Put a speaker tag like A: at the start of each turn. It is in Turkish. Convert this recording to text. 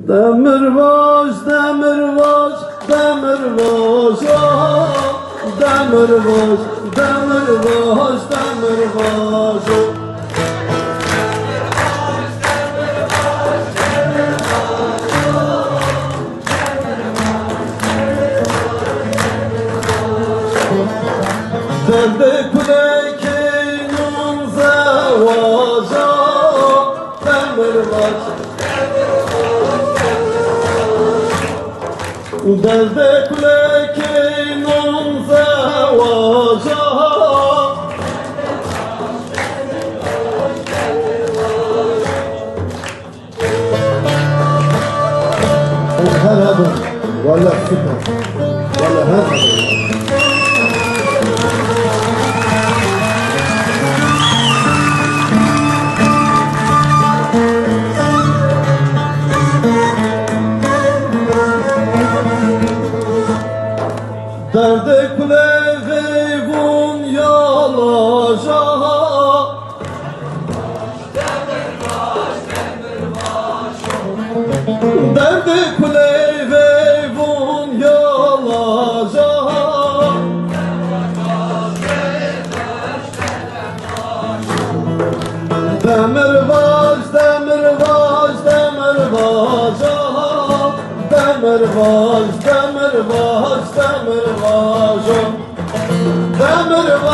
A: Demirbaş, demirbaş, demirbaş, ah, demirbaş, demirbaş, demirbaş, oh. Derde kulekinun zevaja, demirbaş. Derde kulekinun zevaja, her adım, valla süper, valla her adım. Derde kule gıybun yalaja, derde kule gıybun yalaja, demirbaş, demirbaş, demirbaş, ah, demirbaş, demirbaş, demirbaş, demirbaş.